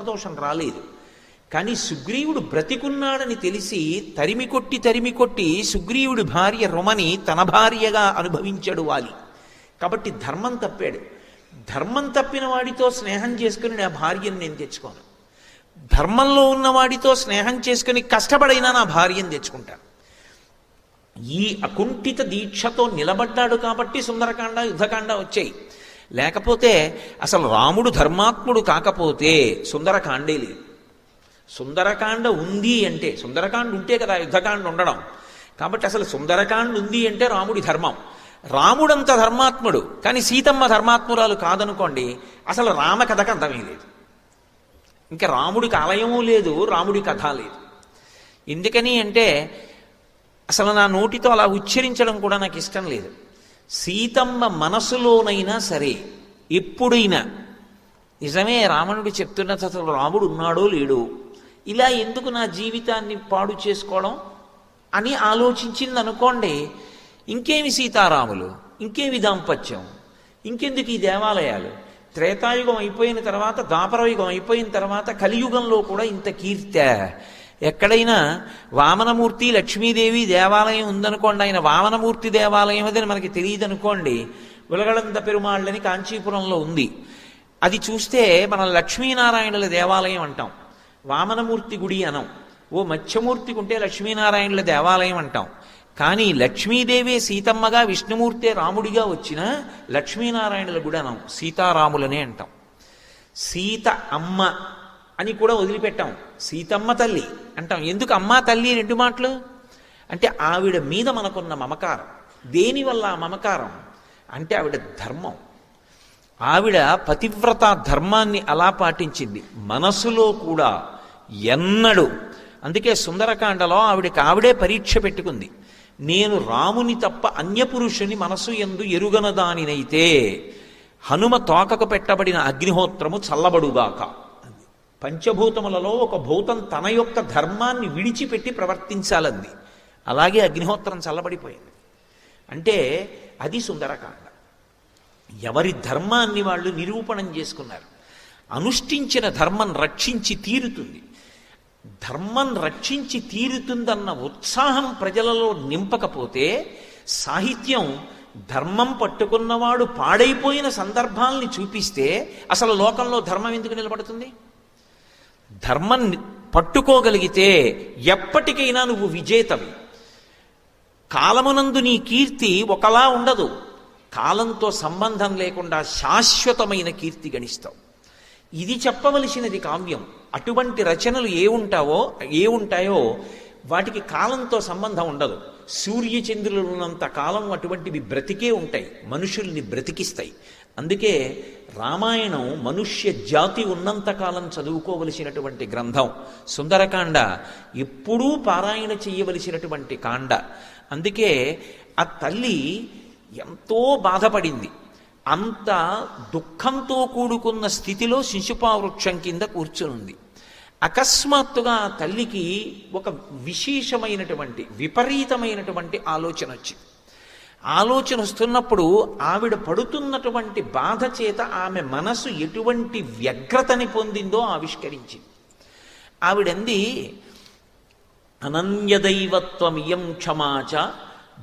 సర్పదోషం రాలేదు. కానీ సుగ్రీవుడు బ్రతికున్నాడని తెలిసి తరిమి కొట్టి సుగ్రీవుడి భార్య రుమని తన భార్యగా అనుభవించాడు వాలి. కాబట్టి ధర్మం తప్పాడు. ధర్మం తప్పిన వాడితో స్నేహం చేసుకుని నా భార్యను నేను తెచ్చుకోను. ధర్మంలో ఉన్నవాడితో స్నేహం చేసుకుని కష్టపడైనా నా భార్యను తెచ్చుకుంటాను. ఈ అకుంఠిత దీక్షతో నిలబడ్డాడు కాబట్టి సుందరకాండ యుద్ధకాండ వచ్చాయి. లేకపోతే అసలు రాముడు ధర్మాత్ముడు కాకపోతే సుందరకాండే లేదు. సుందరకాండ ఉంది అంటే, సుందరకాండ ఉంటే కదా యుద్ధకాండ ఉండడం. కాబట్టి అసలు సుందరకాండ ఉంది అంటే రాముడి ధర్మం. రాముడంత ధర్మాత్ముడు కానీ సీతమ్మ ధర్మాత్మురాలు కాదనుకోండి, అసలు రామ కథకు అంతమే లేదు. ఇంకా రాముడికి ఆలయము లేదు, రాముడి కథ లేదు. ఎందుకని అంటే అసలు నా నోటితో అలా ఉచ్చరించడం కూడా నాకు ఇష్టం లేదు. సీతమ్మ మనసులోనైనా సరే ఎప్పుడైనా నిజమే రావణుడు చెప్తున్నది అసలు రాముడు ఉన్నాడో లేడో, ఇలా ఎందుకు నా జీవితాన్ని పాడు చేసుకోవడం అని ఆలోచించింది అనుకోండి, ఇంకేమి సీతారాములు, ఇంకేమి దాంపత్యం, ఇంకెందుకు ఈ దేవాలయాలు. త్రేతాయుగం అయిపోయిన తర్వాత, ద్వాపరయుగం అయిపోయిన తర్వాత కలియుగంలో కూడా ఇంత కీర్తే. ఎక్కడైనా వామనమూర్తి లక్ష్మీదేవి దేవాలయం ఉందనుకోండి, ఆయన వామనమూర్తి దేవాలయం అదని మనకి తెలియదు అనుకోండి. ఉలగళంద పెరుమాళ్ళని కాంచీపురంలో ఉంది. అది చూస్తే మనం లక్ష్మీనారాయణుల దేవాలయం అంటాం, వామనమూర్తి గుడి అనం. ఓ మత్స్యమూర్తికి ఉంటే లక్ష్మీనారాయణుల దేవాలయం అంటాం. కానీ లక్ష్మీదేవి సీతమ్మగా, విష్ణుమూర్తే రాముడిగా వచ్చిన లక్ష్మీనారాయణుల గుడి అనం, సీతారాములనే అంటాం. సీత అమ్మ అని కూడా వదిలిపెట్టాం, సీతమ్మ తల్లి అంటాం. ఎందుకు అమ్మ తల్లి రెండు మాటలు అంటే ఆవిడ మీద మనకున్న మమకారం. దేనివల్ల ఆ మమకారం అంటే ఆవిడ ధర్మం. ఆవిడ పతివ్రత ధర్మాన్ని అలా పాటించింది మనసులో కూడా ఎన్నడూ. అందుకే సుందరకాండలో ఆవిడే పరీక్ష పెట్టుకుంది. నేను రాముని తప్ప అన్యపురుషుని మనసు యందు ఎరుగనదానినైతే హనుమ తోకకు పెట్టబడిన అగ్నిహోత్రము చల్లబడుగాక. పంచభూతములలో ఒక భూతం తన యొక్క ధర్మాన్ని విడిచిపెట్టి ప్రవర్తించాలంది. అలాగే అగ్నిహోత్రం చల్లబడిపోయింది. అంటే అది సుందరకాండ. ఎవరి ధర్మాన్ని వాళ్ళు నిరూపణం చేసుకున్నారు. అనుష్ఠించిన ధర్మం రక్షించి తీరుతుంది. ధర్మం రక్షించి తీరుతుందన్న ఉత్సాహం ప్రజలలో నింపకపోతే సాహిత్యం ధర్మం పట్టుకున్నవాడు పాడైపోయిన సందర్భాల్ని చూపిస్తే అసలు లోకంలో ధర్మం ఎందుకు నిలబడుతుంది? ధర్మం పట్టుకోగలిగితే ఎప్పటికైనా నువ్వు విజేతవి. కాలమునందు నీ కీర్తి ఒకలా ఉండదు. కాలంతో సంబంధం లేకుండా శాశ్వతమైన కీర్తి గణిస్తావు. ఇది చెప్పవలసినది కావ్యం. అటువంటి రచనలు ఏ ఉంటాయో వాటికి కాలంతో సంబంధం ఉండదు. సూర్యచంద్రులు ఉన్నంత కాలం అటువంటివి బ్రతికే ఉంటాయి, మనుషుల్ని బ్రతికిస్తాయి. అందుకే రామాయణం మనుష్య జాతి ఉన్నంతకాలం చదువుకోవలసినటువంటి గ్రంథం. సుందరకాండ ఎప్పుడూ పారాయణ చెయ్యవలసినటువంటి కాండ. అందుకే ఆ తల్లి ఎంతో బాధపడింది. అంత దుఃఖంతో కూడుకున్న స్థితిలో శిశుపావృక్షం కింద కూర్చునుంది. అకస్మాత్తుగా ఆ తల్లికి ఒక విశేషమైనటువంటి విపరీతమైనటువంటి ఆలోచన వచ్చింది. ఆలోచన వస్తున్నప్పుడు ఆవిడ పడుతున్నటువంటి బాధ చేత ఆమె మనసు ఎటువంటి వ్యగ్రతని పొందిందో ఆవిష్కరించింది. ఆవిడంది, అనన్యదైవత్వమియం క్షమాచ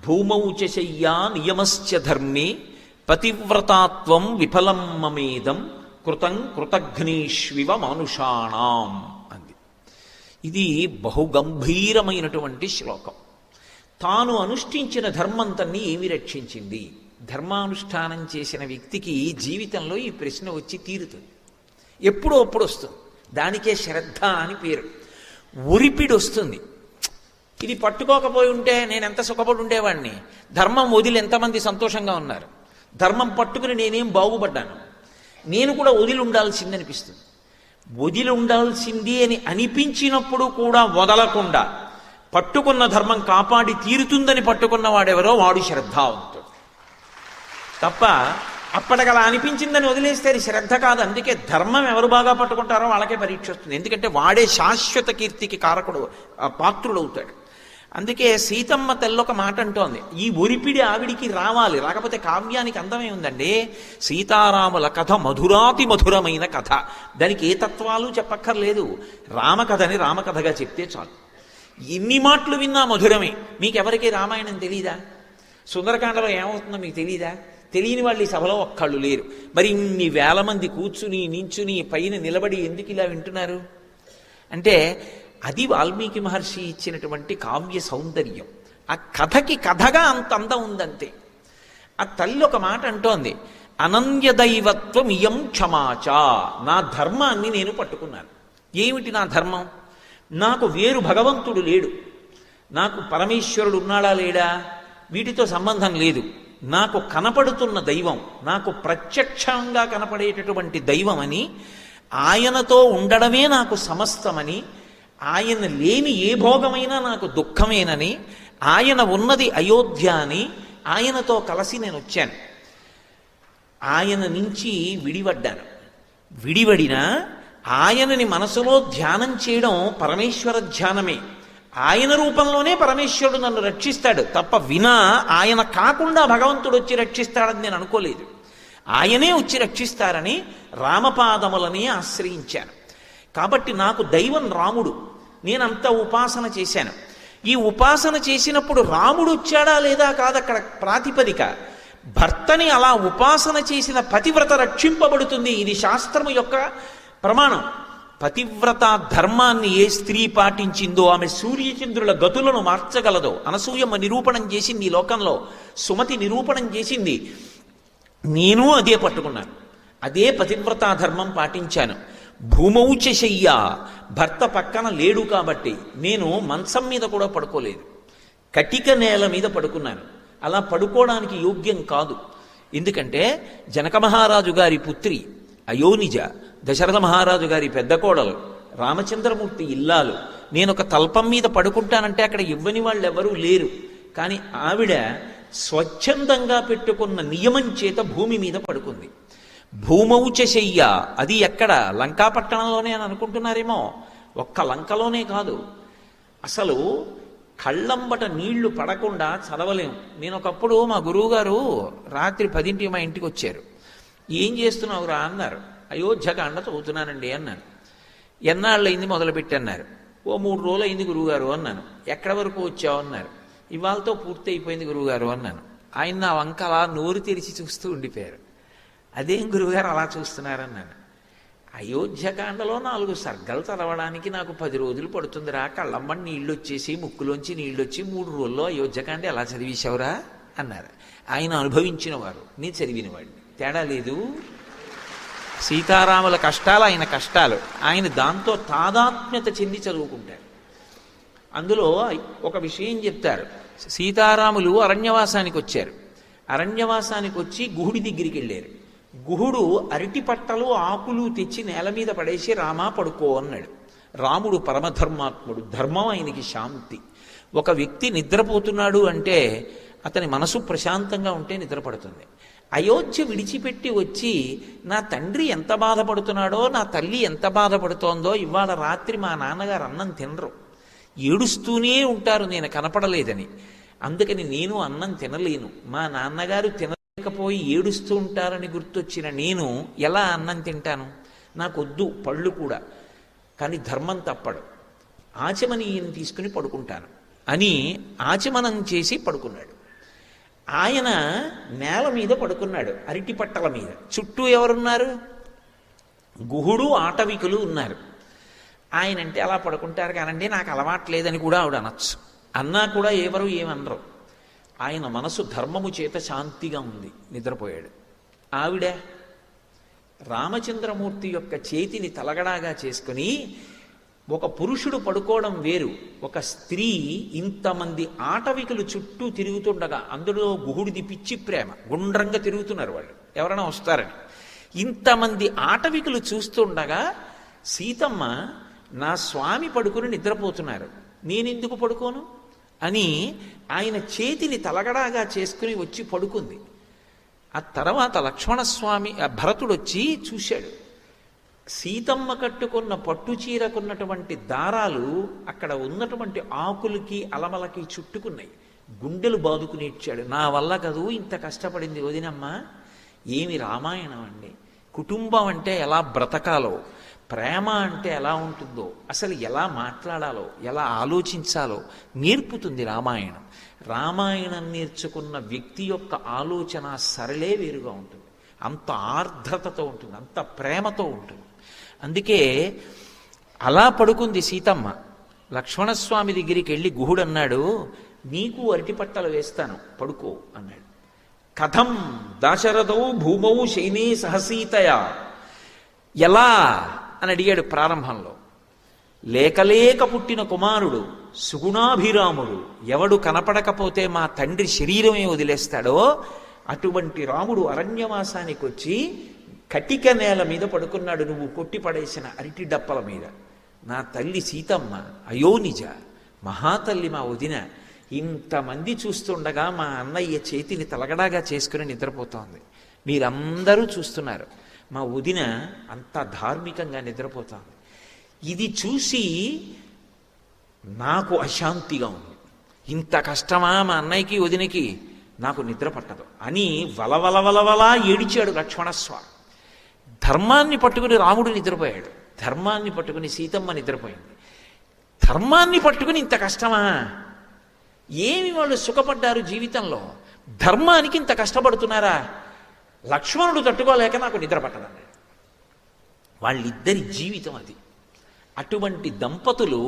భూమౌ చ శయ్యా నియమశ్చ ధర్మే పతివ్రతాత్వం విఫలం మమేదం కృతం కృతఘ్నేష్వివ మానుషాణం అంది. ఇది బహుగంభీరమైనటువంటి శ్లోకం. తాను అనుష్ఠించిన ధర్మంతన్ని ఏమి రక్షించింది? ధర్మానుష్ఠానం చేసిన వ్యక్తికి జీవితంలో ఈ ప్రశ్న వచ్చి తీరుతుంది. ఎప్పుడో అప్పుడు వస్తుంది. దానికే శ్రద్ధ అని పేరు. ఒరిపిడి వస్తుంది. ఇది పట్టుకోకపోయి ఉంటే నేను ఎంత సుఖపడి ఉండేవాడిని, ధర్మం వదిలి ఎంతమంది సంతోషంగా ఉన్నారు, ధర్మం పట్టుకుని నేనేం బాగుపడ్డాను, నేను కూడా వదిలి ఉండాల్సింది అనిపిస్తుంది. వదిలి ఉండాల్సింది అని అనిపించినప్పుడు కూడా వదలకుండా పట్టుకున్న ధర్మం కాపాడి తీరుతుందని పట్టుకున్న వాడెవరో వాడు శ్రద్ధావంతుడు తప్ప అప్పటికలా అనిపించిందని వదిలేస్తే అది శ్రద్ధ కాదు. అందుకే ధర్మం ఎవరు బాగా పట్టుకుంటారో వాళ్ళకే పరీక్ష వస్తుంది. ఎందుకంటే వాడే శాశ్వత కీర్తికి కారకుడు, పాత్రుడవుతాడు. అందుకే సీతమ్మ తెల్లొక మాట అంటోంది, ఈ ఒరిపిడి ఆవిడికి రావాలి, రాకపోతే కావ్యానికి అందమే ఉందండి. సీతారాముల కథ మధురాతి మధురమైన కథ, దానికి ఏ తత్వాలు చెప్పక్కర్లేదు. రామకథని రామకథగా చెప్తే చాలు. ఎన్ని మాటలు విన్నా మధురమే. మీకెవరికి రామాయణం తెలీదా? సుందరకాండలో ఏమవుతుందో మీకు తెలీదా? తెలియని వాళ్ళు ఈ సభలో ఒక్కళ్ళు లేరు. మరి ఇన్ని వేల మంది కూర్చుని నించుని పైన నిలబడి ఎందుకు ఇలా వింటున్నారు అంటే, అది వాల్మీకి మహర్షి ఇచ్చినటువంటి కావ్య సౌందర్యం. ఆ కథకి కథగా అంత అందం ఉందంతే. ఆ తల్లి ఒక మాట అంటోంది, అనన్య దైవత్వం ఇయం క్షమాచ. నా ధర్మాన్ని నేను పట్టుకున్నాను. ఏమిటి నా ధర్మం? నాకు వేరు భగవంతుడు లేడు, నాకు పరమేశ్వరుడు ఉన్నాడా లేడా వీటితో సంబంధం లేదు. నాకు కనపడుతున్న దైవం, నాకు ప్రత్యక్షంగా కనపడేటటువంటి దైవం అని, ఆయనతో ఉండడమే నాకు సమస్తమని, ఆయన లేని ఏ భోగమైనా నాకు దుఃఖమేనని, ఆయన ఉన్నది అయోధ్య అని, ఆయనతో కలిసి నేను వచ్చాను. ఆయన నుంచి విడిపడ్డాను. విడిపడినా ఆయనని మనసులో ధ్యానం చేయడం పరమేశ్వర ధ్యానమే. ఆయన రూపంలోనే పరమేశ్వరుడు నన్ను రక్షిస్తాడు తప్ప, వినా ఆయన కాకుండా భగవంతుడు వచ్చి రక్షిస్తాడని నేను అనుకోలేదు. ఆయనే వచ్చి రక్షిస్తారని రామపాదములని ఆశ్రయించాను. కాబట్టి నాకు దైవం రాముడు. నేనంత ఉపాసన చేశాను. ఈ ఉపాసన చేసినప్పుడు రాముడు వచ్చాడా లేదా కాదక్కడ ప్రాతిపదిక. భర్తని అలా ఉపాసన చేసిన పతివ్రత రక్షింపబడుతుంది. ఇది శాస్త్రము యొక్క ప్రమాణం. పతివ్రత ధర్మాన్ని ఏ స్త్రీ పాటించిందో ఆమె సూర్యచంద్రుల గతులను మార్చగలదో అనసూయమ్మ నిరూపణం చేసింది. ఈ లోకంలో సుమతి నిరూపణం చేసింది. నేను అదే పట్టుకున్నాను, అదే పతివ్రతా ధర్మం పాటించాను. భూమౌచ శయ్య, భర్త పక్కన లేడు కాబట్టి నేను మంచం మీద కూడా పడుకోలేదు, కటిక నేల మీద పడుకున్నాను. అలా పడుకోవడానికి యోగ్యం కాదు. ఎందుకంటే జనక మహారాజు గారి పుత్రి అయోనిజ, దశరథ మహారాజు గారి పెద్ద కోడలు, రామచంద్రమూర్తి ఇల్లాలు. నేను ఒక తల్పం మీద పడుకుంటానంటే అక్కడ ఇవ్వని వాళ్ళు ఎవరూ లేరు. కానీ ఆవిడ స్వచ్ఛందంగా పెట్టుకున్న నియమం చేత భూమి మీద పడుకుంది. భూమౌచ శయ్య, అది ఎక్కడ? లంకాపట్టణంలోనే అని అనుకుంటున్నారేమో. ఒక్క లంకలోనే కాదు, అసలు కళ్ళంబట నీళ్లు పడకుండా చదవలేము. నేను ఒకప్పుడు మా గురువుగారు రాత్రి 10ంటికి మా ఇంటికి వచ్చారు. ఏం చేస్తున్నావురా అన్నారు. అయోధ్యకాండ చదువుతున్నానండి అన్నాను. ఎన్నాళ్ళు అయింది మొదలుపెట్టన్నారు. ఓ 3 రోజులు అయింది గురువుగారు అన్నాను. ఎక్కడి వరకు వచ్చావు అన్నారు. ఇవాళతో పూర్తి అయిపోయింది గురువుగారు అన్నాను. ఆయన నా వంక అలా నోరు తెరిచి చూస్తూ ఉండిపోయారు. అదేం గురువుగారు అలా చూస్తున్నారన్నాను. అయోధ్యకాండలో 4 సర్గలు చదవడానికి నాకు 10 రోజులు పడుతుందిరా. కళ్ళమ్మని నీళ్ళు వచ్చేసి ముక్కులోంచి నీళ్ళు వచ్చి 3 రోజుల్లో అయోధ్యకాండ ఎలా చదివేశావురా అన్నారు. ఆయన అనుభవించిన వారు, నేను చదివిన వాడిని. తేడా లేదు. సీతారాముల కష్టాలు ఆయన కష్టాలు. ఆయన దాంతో తాదాత్మ్యత చెంది చదువుకుంటారు. అందులో ఒక విషయం చెప్తారు. సీతారాములు అరణ్యవాసానికి వచ్చారు. అరణ్యవాసానికి వచ్చి గుహుడి దగ్గరికి వెళ్ళారు. గుహుడు అరటి పట్టలు ఆకులు తెచ్చి నేల మీద పడేసి రామా పడుకో అన్నాడు. రాముడు పరమధర్మాత్ముడు, ధర్మం ఆయనకి శాంతి. ఒక వ్యక్తి నిద్రపోతున్నాడు అంటే అతని మనసు ప్రశాంతంగా ఉంటే నిద్రపడుతుంది. అయోధ్య విడిచిపెట్టి వచ్చి నా తండ్రి ఎంత బాధపడుతున్నాడో, నా తల్లి ఎంత బాధపడుతోందో, ఇవాళ రాత్రి మా నాన్నగారు అన్నం తినరు, ఏడుస్తూనే ఉంటారు నేను కనపడలేదని. అందుకని నేను అన్నం తినలేను. మా నాన్నగారు తినలేకపోయి ఏడుస్తూ ఉంటారని గుర్తొచ్చిన నేను ఎలా అన్నం తింటాను? నాకొద్దు పళ్ళు కూడా. కానీ ధర్మం తప్పడు. ఆచమనీయం తీసుకుని పడుకుంటాను అని ఆచమనం చేసి పడుకున్నాడు. ఆయన నేల మీద పడుకున్నాడు, అరటి పట్టల మీద. చుట్టూ ఎవరున్నారు? గుహుడు, ఆటవికులు ఉన్నారు. ఆయన అంటే అలా పడుకుంటారు కానండి, నాకు అలవాట్లేదని కూడా ఆవిడ అనొచ్చు. అన్నా కూడా ఎవరు ఏమనరు. ఆయన మనసు ధర్మము చేత శాంతిగా ఉంది, నిద్రపోయాడు. ఆవిడ రామచంద్రమూర్తి యొక్క చేతిని తలగడాగా చేసుకుని, ఒక పురుషుడు పడుకోవడం వేరు, ఒక స్త్రీ ఇంతమంది ఆటవికులు చుట్టూ తిరుగుతుండగా, అందులో గుహుడిది పిచ్చి ప్రేమ, గుండ్రంగా తిరుగుతున్నారు వాళ్ళు ఎవరైనా వస్తారని. ఇంతమంది ఆటవికులు చూస్తుండగా సీతమ్మ నా స్వామి పడుకుని నిద్రపోతున్నారు, నేనెందుకు పడుకోను అని ఆయన చేతిని తలగడాగా చేసుకుని వచ్చి పడుకుంది. ఆ తర్వాత లక్ష్మణస్వామి భరతుడు వచ్చి చూశాడు. సీతమ్మ కట్టుకున్న పట్టు చీరకున్నటువంటి దారాలు అక్కడ ఉన్నటువంటి ఆకులకి అలమలకి చుట్టుకున్నాయి. గుండెలు బాదుకుని ఇచ్చాడు. నా వల్ల కదూ ఇంత కష్టపడింది వదినమ్మ. ఏమి రామాయణం అండి! కుటుంబం అంటే ఎలా బ్రతకాలో, ప్రేమ అంటే ఎలా ఉంటుందో, అసలు ఎలా మాట్లాడాలో, ఎలా ఆలోచించాలో నేర్పుతుంది రామాయణం. రామాయణం నేర్చుకున్న వ్యక్తి యొక్క ఆలోచన సరళే వేరుగా ఉంటుంది. అంత ఆర్ద్రతతో ఉంటుంది, అంత ప్రేమతో ఉంటుంది. అందుకే అలా పడుకుంది సీతమ్మ. లక్ష్మణస్వామి దగ్గరికి వెళ్ళి గుహుడు అన్నాడు, నీకు అరటిపట్టలు వేస్తాను, పడుకో అన్నాడు. కథం దాశరథౌ భూమౌ శైనే సహసీతయ, ఎలా అని అడిగాడు ప్రారంభంలో. లేకలేక పుట్టిన కుమారుడు, సుగుణాభిరాముడు, ఎవడు కనపడకపోతే మా తండ్రి శరీరమే వదిలేస్తాడో అటువంటి రాముడు అరణ్యవాసానికి వచ్చి కటిక నేల మీద పడుకున్నాడు, నువ్వు కొట్టి పడేసిన అరటి డప్పల మీద. నా తల్లి సీతమ్మ అయోనిజ, మహాతల్లి మా వదిన, ఇంతమంది చూస్తుండగా మా అన్నయ్య చేతిని తలగడాగా చేసుకుని నిద్రపోతోంది. మీరందరూ చూస్తున్నారు, మా వదిన అంత ధార్మికంగా నిద్రపోతోంది. ఇది చూసి నాకు అశాంతిగా ఉంది. ఇంత కష్టమా మా అన్నయ్యకి వదినకి, నాకు నిద్ర పట్టదు అని వలవలవలవలా ఏడిచాడు లక్ష్మణస్వామి. ధర్మాన్ని పట్టుకుని రాముడు నిద్రపోయాడు, ధర్మాన్ని పట్టుకుని సీతమ్మ నిద్రపోయింది. ధర్మాన్ని పట్టుకుని ఇంత కష్టమా? ఏమి వాళ్ళు సుఖపడ్డారు జీవితంలో? ధర్మానికి ఇంత కష్టపడుతున్నారా? లక్ష్మణుడు తట్టుకోలేక నాకు నిద్ర పట్టదన్నాడు. వాళ్ళిద్దరి జీవితం అది. అటువంటి దంపతులు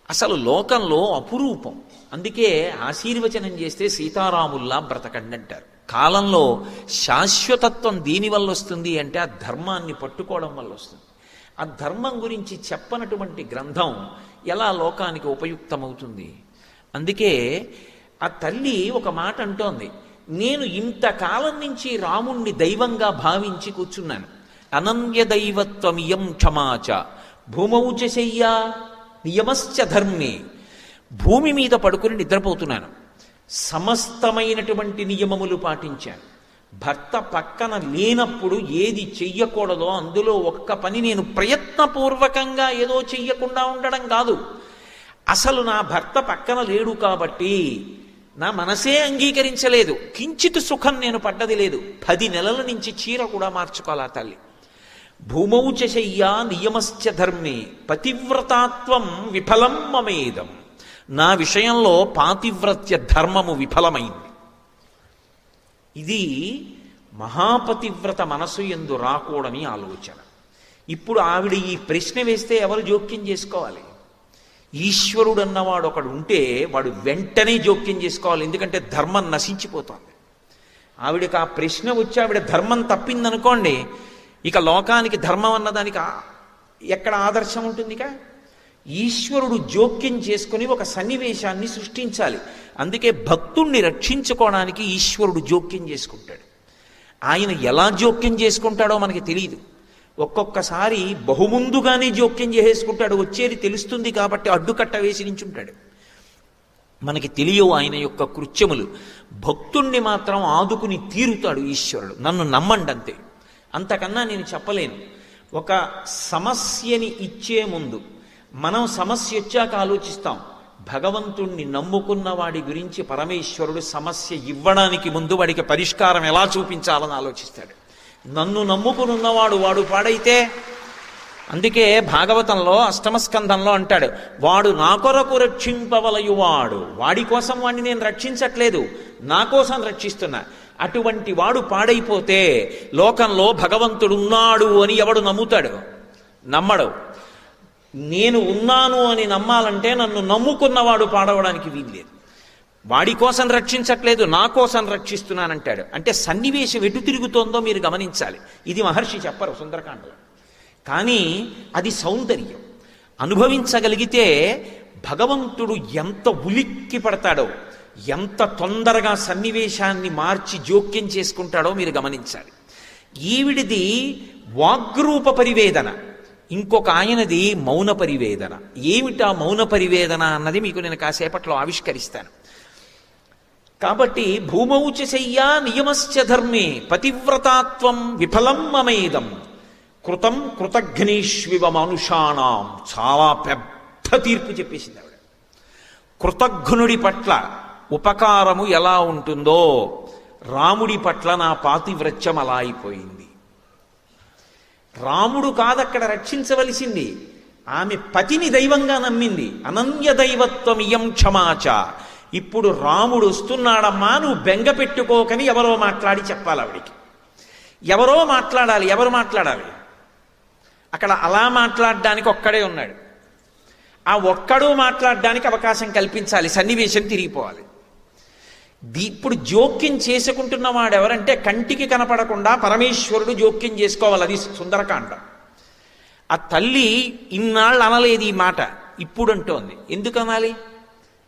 అసలు లోకంలో అపురూపం. అందుకే ఆశీర్వచనం చేస్తే సీతారాముల్లా బ్రతకండి అంటారు. కాలంలో శాశ్వతత్వం దీనివల్ల వస్తుంది అంటే ఆ ధర్మాన్ని పట్టుకోవడం వల్ల వస్తుంది. ఆ ధర్మం గురించి చెప్పనటువంటి గ్రంథం ఎలా లోకానికి ఉపయుక్తమవుతుంది? అందుకే ఆ తల్లి ఒక మాట అంటోంది, నేను ఇంతకాలం నుంచి రాముణ్ణి దైవంగా భావించి కూర్చున్నాను. అనన్య దైవత్వమియం క్షమాచ భూమౌచ శయ్యా నియమశ్చ ధర్మే. భూమి మీద పడుకుని నిద్రపోతున్నాను, సమస్తమైనటువంటి నియమములు పాటించాను. భర్త పక్కన లేనప్పుడు ఏది చెయ్యకూడదో అందులో ఒక్క పని నేను ప్రయత్నపూర్వకంగా ఏదో చెయ్యకుండా ఉండడం కాదు. అసలు నా భర్త పక్కన లేడు కాబట్టి నా మనసే అంగీకరించలేదు, కించిత్ సుఖం నేను పడ్డది లేదు. 10 నెలల నుంచి చీర కూడా మార్చుకోవాలా తల్లి. భూమౌచ శయ్యా నియమశ్చ ధర్మే పతివ్రతాత్వం విఫలం మమేదం. నా విషయంలో పాతివ్రత్య ధర్మము విఫలమైంది. ఇది మహాపతివ్రత మనసు యందు రాకూడని ఆలోచన. ఇప్పుడు ఆవిడ ఈ ప్రశ్న వేస్తే ఎవరు జోక్యం చేసుకోవాలి? ఈశ్వరుడు అన్నవాడు ఒకడు ఉంటే వాడు వెంటనే జోక్యం చేసుకోవాలి. ఎందుకంటే ధర్మం నశించిపోతుంది. ఆవిడకి ఆ ప్రశ్న వచ్చి ఆవిడ ధర్మం తప్పిందనుకోండి, ఇక లోకానికి ధర్మం అన్నదానికి ఎక్కడ ఆదర్శం ఉంటుంది? ఇక ఈశ్వరుడు జోక్యం చేసుకుని ఒక సన్నివేశాన్ని సృష్టించాలి. అందుకే భక్తుణ్ణి రక్షించుకోవడానికి ఈశ్వరుడు జోక్యం చేసుకుంటాడు. ఆయన ఎలా జోక్యం చేసుకుంటాడో మనకి తెలియదు. ఒక్కొక్కసారి బహుముందుగానే జోక్యం చేసుకుంటాడు, వచ్చేది తెలుస్తుంది కాబట్టి అడ్డుకట్ట వేసి నించుంటాడు. మనకి తెలియవు ఆయన యొక్క కృత్యములు. భక్తుణ్ణి మాత్రం ఆదుకుని తీరుతాడు ఈశ్వరుడు. నన్ను నమ్మండి అంతే, అంతకన్నా నేను చెప్పలేను. ఒక సమస్యని ఇచ్చే ముందు మనం సమస్య వచ్చాక ఆలోచిస్తాం. భగవంతుణ్ణి నమ్ముకున్న వాడి గురించి పరమేశ్వరుడు సమస్య ఇవ్వడానికి ముందు వాడికి పరిష్కారం ఎలా చూపించాలని ఆలోచిస్తాడు. నన్ను నమ్ముకునున్నవాడు వాడు పాడైతే, అందుకే భాగవతంలో 8వ స్కంధంలో అంటాడు, వాడు నా కొరకు రక్షింపవలయువాడు. వాడి కోసం వాడిని నేను రక్షించట్లేదు, నా కోసం రక్షిస్తున్నా. అటువంటి వాడు పాడైపోతే లోకంలో భగవంతుడున్నాడు అని ఎవడు నమ్ముతాడు? నమ్మడు. నేను ఉన్నాను అని నమ్మాలంటే నన్ను నమ్ముకున్నవాడు పాడవడానికి వీల్లేదు. వాడి కోసం రక్షించట్లేదు, నా కోసం రక్షిస్తున్నానంటాడు. అంటే సన్నివేశం ఎటు తిరుగుతోందో మీరు గమనించాలి. ఇది మహర్షి చెప్పరు సుందరకాండలో, కానీ అది సౌందర్యం. అనుభవించగలిగితే భగవంతుడు ఎంత ఉలిక్కి పడతాడో, ఎంత తొందరగా సన్నివేశాన్ని మార్చి జోక్యం చేసుకుంటాడో మీరు గమనించాలి. ఈవిడిది వాగ్రూప పరివేదన, ఇంకొక ఆయనది మౌన పరివేదన. ఏమిటా మౌన పరివేదన అన్నది మీకు నేను కాసేపట్లో ఆవిష్కరిస్తాను. కాబట్టి భూమౌచ శయ్యా నియమశ్చ ధర్మే పతివ్రతాత్వం విఫలం మమేదం. కృతం కృతఘ్నేష్వివ మనుషాణం, చాలా పెద్ద తీర్పు చెప్పేసింది ఆవిడ. కృతఘ్నుడి పట్ల ఉపకారము ఎలా ఉంటుందో రాముడి పట్ల నా పాతివ్రత్యం అలా అయిపోయింది. రాముడు కాదక్కడ రక్షించవలసింది, ఆమె పతిని దైవంగా నమ్మింది. అనన్య దైవత్వం ఇయం క్షమాచ. ఇప్పుడు రాముడు వస్తున్నాడమ్మా, నువ్వు బెంగ పెట్టుకోకని ఎవరో మాట్లాడి చెప్పాలి ఆవిడికి. ఎవరో మాట్లాడాలి. ఎవరు మాట్లాడాలి? అక్కడ అలా మాట్లాడడానికి ఒక్కడే ఉన్నాడు. ఆ ఒక్కడు మాట్లాడడానికి అవకాశం కల్పించాలి, సన్నివేశం తిరిగిపోవాలి. ఇప్పుడు జోక్యం చేసుకుంటున్న వాడు ఎవరంటే కంటికి కనపడకుండా పరమేశ్వరుడు జోక్యం చేసుకోవాలి. అది సుందరకాండ. ఆ తల్లి ఇన్నాళ్ళు అనలేదు ఈ మాట, ఇప్పుడు అంటోంది. ఎందుకు అనాలి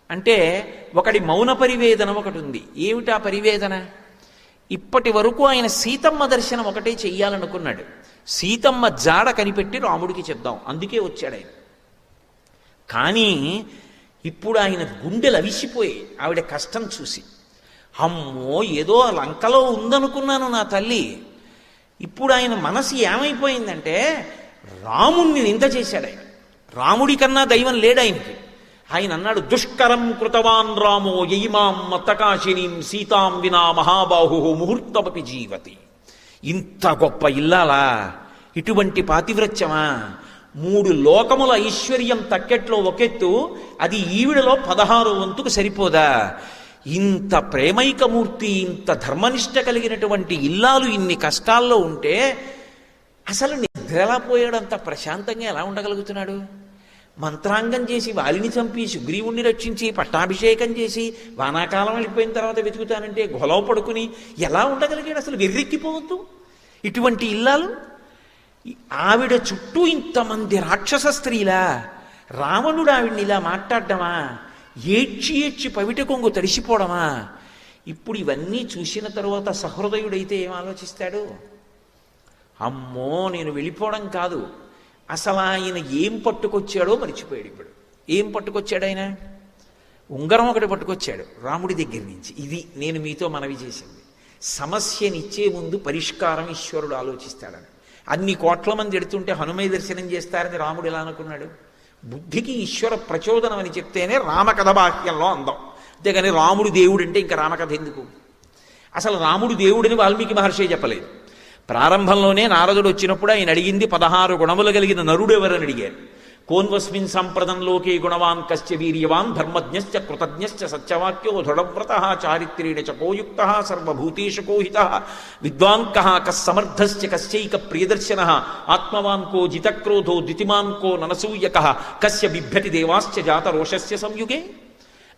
అంటే ఒకటి మౌన పరివేదన ఒకటి ఉంది. ఏమిటా పరివేదన? ఇప్పటి వరకు ఆయన సీతమ్మ దర్శనం ఒకటే చెయ్యాలనుకున్నాడు. సీతమ్మ జాడ కనిపెట్టి రాముడికి చెప్దాం, అందుకే వచ్చాడు ఆయన. కానీ ఇప్పుడు ఆయన గుండెలు అవిసిపోయి ఆవిడ కష్టం చూసి, అమ్మో ఏదో లంకలో ఉందనుకున్నాను నా తల్లి. ఇప్పుడు ఆయన మనసు ఏమైపోయిందంటే రాముణ్ణి నింద చేశాడు ఆయన. రాముడి కన్నా దైవం లేడు ఆయనకి. ఆయన అన్నాడు, దుష్కరం కృతవాన్ రామో యయిమాం మత్తకాశినీం సీతాం వినా మహాబాహు ముహూర్తమపి జీవతి. ఇంత గొప్ప ఇల్లాలా, ఇటువంటి పాతివ్రత్యమా? 3 లోకముల ఐశ్వర్యం తక్కెట్లో ఒకెత్తు, అది ఈవిడలో 16 వంతుకు సరిపోదా? ఇంత ప్రేమైకమూర్తి, ఇంత ధర్మనిష్ట కలిగినటువంటి ఇల్లాలు ఇన్ని కష్టాల్లో ఉంటే అసలు నిద్రలా పోయాడంత ప్రశాంతంగా ఎలా ఉండగలుగుతున్నాడు? మంత్రాంగం చేసి వాలిని చంపి సుగ్రీవుణ్ణి రక్షించి పట్టాభిషేకం చేసి వానాకాలం వెళ్ళిపోయిన తర్వాత వెతుకుతానంటే గొలవ పడుకుని ఎలా ఉండగలిగాడు? అసలు వెర్రెక్కిపోవద్దు ఇటువంటి ఇల్లాలు. ఆవిడ చుట్టూ ఇంతమంది రాక్షస స్త్రీలా, రావణుడు ఆవిడ్ని ఇలా మాట్లాడడమా? ఏడ్చి ఏడ్చి పవిట కొంగు తడిసిపోవడమా? ఇప్పుడు ఇవన్నీ చూసిన తరువాత సహృదయుడైతే ఏం ఆలోచిస్తాడు? అమ్మో నేను వెళ్ళిపోవడం కాదు, అసలు ఆయన ఏం పట్టుకొచ్చాడో మర్చిపోయాడు. ఇప్పుడు ఏం పట్టుకొచ్చాడు ఆయన? ఉంగరం ఒకటి పట్టుకొచ్చాడు రాముడి దగ్గర నుంచి. ఇది నేను మీతో మనవి చేసింది. సమస్యనిచ్చే ముందు పరిష్కారం ఈశ్వరుడు ఆలోచిస్తాడని. అన్ని కోట్ల మంది ఎడుతుంటే హనుమై దర్శనం చేస్తారని రాముడు ఎలా అనుకున్నాడు? బుద్ధికి ఈశ్వర ప్రచోదనం అని చెప్తేనే రామకథ బాహ్యంలో అందం. అంతేగాని రాముడు దేవుడు అంటే ఇంకా రామకథ ఎందుకు? అసలు రాముడు దేవుడని వాల్మీకి మహర్షి చెప్పలేదు. ప్రారంభంలోనే నారదుడు వచ్చినప్పుడు ఆయన అడిగింది 16 గుణములు కలిగిన నరుడు ఎవరని అడిగారు. కోన్వస్మిన్ సంప్రదంలోకే గుణవాన్ కశ్చ వీర్యవాన్ ధర్మజ్ఞశ్చ కృతజ్ఞశ్చ సత్యవాక్యో దృఢవ్రతః చారిత్రేణ చ కోయుక్తః సర్వభూతేషు కోహితః విద్వాన్ కః కస్సమర్థశ్చ కశ్చైక ప్రియదర్శనః ఆత్మవాన్ కో జితక్రోధో ద్యుతిమాన్ కో ననసూయకః కస్య బిభ్యతి దేవాశ్చ జాతరోషస్య సంయుగే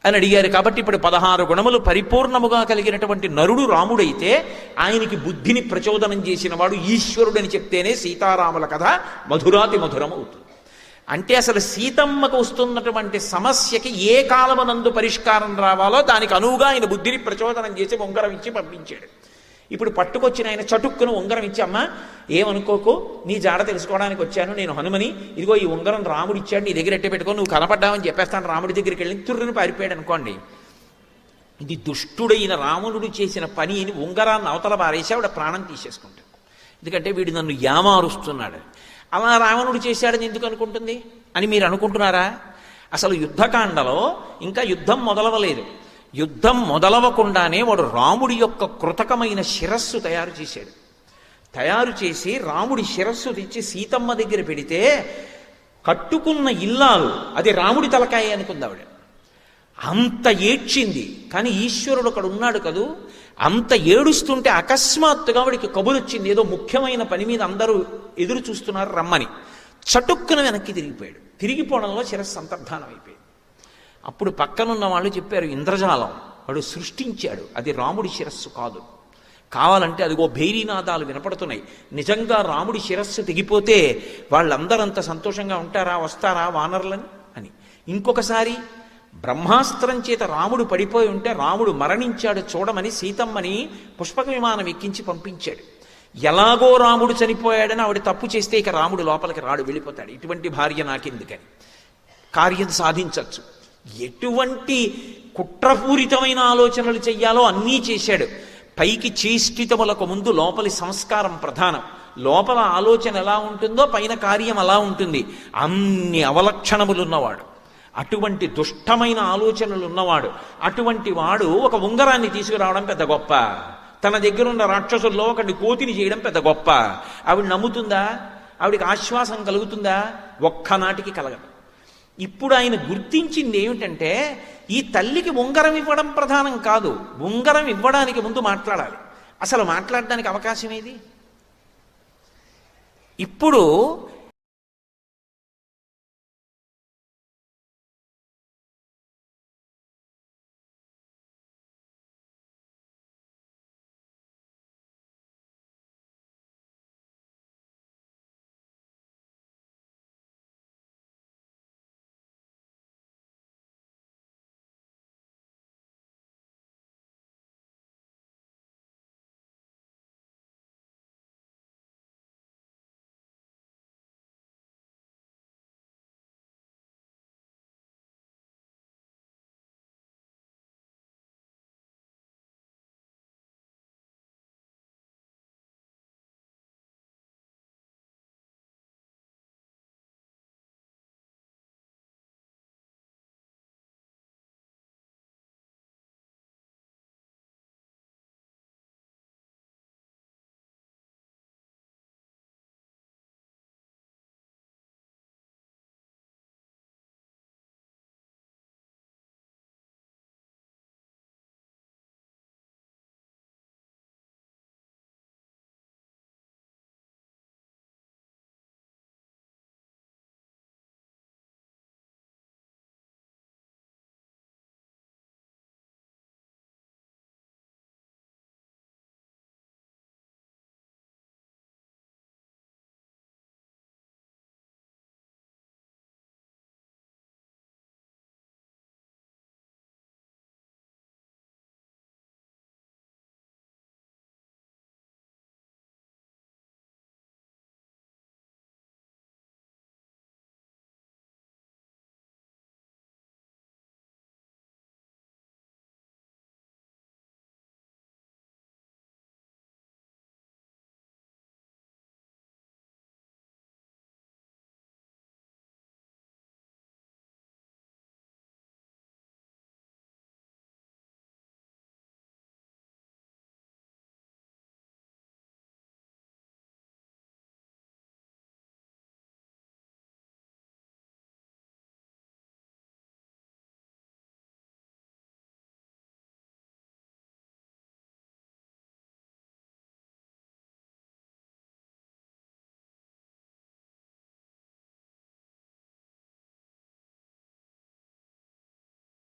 అని అడిగారు. కాబట్టి ఇప్పుడు 16 గుణములు పరిపూర్ణముగా కలిగినటువంటి నరుడు రాముడైతే ఆయనకి బుద్ధిని ప్రచోదనం చేసిన వాడు ఈశ్వరుడని చెప్తేనే సీతారాముల కథ మధురాతి మధురమవుతుంది. అంటే అసలు సీతమ్మకు వస్తున్నటువంటి సమస్యకి ఏ కాలమునందు పరిష్కారం రావాలో దానికి అనువుగా ఆయన బుద్ధిని ప్రచోదనం చేసి ఉంగరం ఇచ్చి పంపించాడు. ఇప్పుడు పట్టుకొచ్చిన ఆయన చటుక్కును ఉంగరం ఇచ్చి, అమ్మ ఏమనుకోకు, నీ జాడ తెలుసుకోవడానికి వచ్చాను, నేను హనుమని, ఇదిగో ఈ ఉంగరం రాముడు ఇచ్చాడు, నీ దగ్గర ఎట్టే పెట్టుకో, నువ్వు కనపడ్డావని చెప్పేస్తాను. రాముడి దగ్గరికి వెళ్ళి తుర్రుని పారిపోయాడు అనుకోండి. ఇది దుష్టుడైన రావణుడు చేసిన పని అని ఉంగరాన్ని అవతల పారేసి ఆవిడ ప్రాణం తీసేసుకుంటాడు. ఎందుకంటే వీడు నన్ను యామారుస్తున్నాడు. అలా రావణుడు చేశాడని ఎందుకు అనుకుంటుంది అని మీరు అనుకుంటున్నారా? అసలు యుద్ధకాండలో ఇంకా యుద్ధం మొదలవలేదు. యుద్ధం మొదలవకుండానే వాడు రాముడి యొక్క కృతకమైన శిరస్సు తయారు చేశాడు. తయారు చేసి రాముడి శిరస్సు తెచ్చి సీతమ్మ దగ్గర పెడితే కట్టుకున్న ఇల్లాలు అది రాముడి తలకాయ అనుకుంది ఆవిడ. అంత ఏడ్చింది. కానీ ఈశ్వరుడు అక్కడ ఉన్నాడు కదూ. అంత ఏడుస్తుంటే అకస్మాత్తుగా వాడికి కబురు వచ్చింది, ఏదో ముఖ్యమైన పని మీద అందరూ ఎదురు చూస్తున్నారు రమ్మని. చటుక్కున వెనక్కి తిరిగిపోయాడు. తిరిగిపోవడంలో శిరస్సు అంతర్ధానం అయిపోయింది. అప్పుడు పక్కనున్న వాళ్ళు చెప్పారు, ఇంద్రజాలం వాడు సృష్టించాడు, అది రాముడి శిరస్సు కాదు. కావాలంటే అదిగో భైరీనాదాలు వినపడుతున్నాయి. నిజంగా రాముడి శిరస్సు తెగిపోతే వాళ్ళందరంత సంతోషంగా ఉంటారా, వస్తారా వానరులని అని. ఇంకొకసారి బ్రహ్మాస్త్రం చేత రాముడు పడిపోయి ఉంటే రాముడు మరణించాడు చూడమని సీతమ్మని పుష్పక విమానం ఎక్కించి పంపించాడు. ఎలాగో రాముడు చనిపోయాడని ఆవిడ తప్పు చేస్తే ఇక రాముడు లోపలికి రాడు, వెళ్ళిపోతాడు. ఇటువంటి భార్య నాకెందుకని కార్యం సాధించవచ్చు. ఎటువంటి కుట్రపూరితమైన ఆలోచనలు చెయ్యాలో అన్నీ చేశాడు. పైకి చేష్టితములకు ముందు లోపలి సంస్కారం ప్రధానం. లోపల ఆలోచన ఎలా ఉంటుందో పైన కార్యం అలా ఉంటుంది. అన్ని అవలక్షణములున్నవాడు, అటువంటి దుష్టమైన ఆలోచనలు ఉన్నవాడు, అటువంటి వాడు ఒక ఉంగరాన్ని తీసుకురావడం పెద్ద గొప్ప, తన దగ్గర ఉన్న రాక్షసుల్లో ఒకటి కోతిని చేయడం పెద్ద గొప్ప. ఆవిడ నమ్ముతుందా? ఆవిడికి ఆశ్వాసం కలుగుతుందా? ఒక్కనాటికి కలగదు. ఇప్పుడు ఆయన గుర్తించింది ఏమిటంటే ఈ తల్లికి ఉంగరం ఇవ్వడం ప్రధానం కాదు, ఉంగరం ఇవ్వడానికి ముందు మాట్లాడాలి. అసలు మాట్లాడడానికి అవకాశం ఏది? ఇప్పుడు